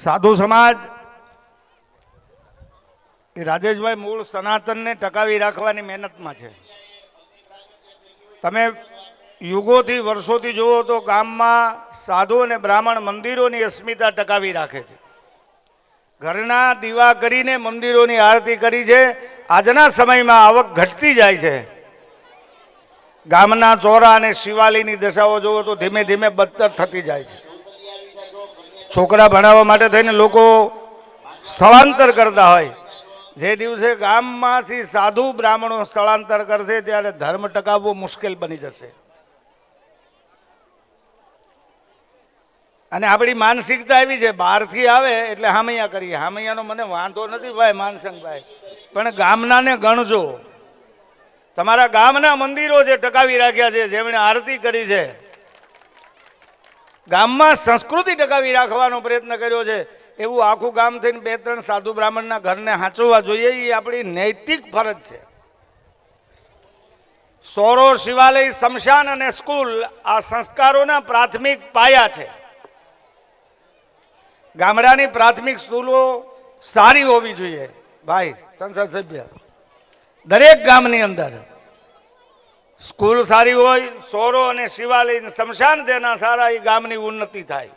સાધુ સમાજ એ રાજેશભાઈ મૂળ સનાતનને ટકાવી રાખવાની મહેનતમાં છે. તમે યુગોથી વર્ષોથી જુઓ તો ગામમાં સાધુ અને બ્રાહ્મણ મંદિરોની અસ્મિતા ટકાવી રાખે છે. ઘરના દીવા કરીને મંદિરોની આરતી કરી છે. આજના સમયમાં આવક ઘટતી જાય છે. ગામના ચોરા અને શિવાલયની દશાઓ જુઓ તો ધીમે ધીમે બદતર થતી જાય છે. છોકરા ભણાવવા માટે થઈને લોકો સ્થળાંતર કરતા હોય. જે દિવસે ગામમાંથી સાધુ બ્રાહ્મણો સ્થળાંતર કરશે ત્યારે ધર્મ ટકાવવો મુશ્કેલ બની જશે. અને આપણી માનસિકતા એવી છે, બહારથી આવે એટલે હામૈયા કરીએ. હામૈયાનો મને વાંધો નથી ભાઈ માનસંગભાઈ, પણ ગામનાને ગણજો. તમારા ગામના મંદિરો જે ટકાવી રાખ્યા છે, જેમણે આરતી કરી છે, ગામમાં સંસ્કૃતિ ટકાવી રાખવાનો પ્રયત્ન કર્યો છે, એવું આખું ગામ થઈને 2-3 સાધુ બ્રાહ્મણના ઘરને હાંચવવા જોઈએ. એ આપણી નૈતિક ફરજ છે. સોરો, શિવાલય, સ્મશાન અને સ્કૂલ આ સંસ્કારોના પ્રાથમિક પાયા છે. ગામડાની પ્રાથમિક સ્કૂલો સારી હોવી જોઈએ ભાઈ. સંસદ સભ્ય દરેક ગામની અંદર સ્કૂલ સારી હોય, સોરો અને શિવાલય, સ્મશાન જેના સારા, એ ગામની ઉન્નતિ થાય.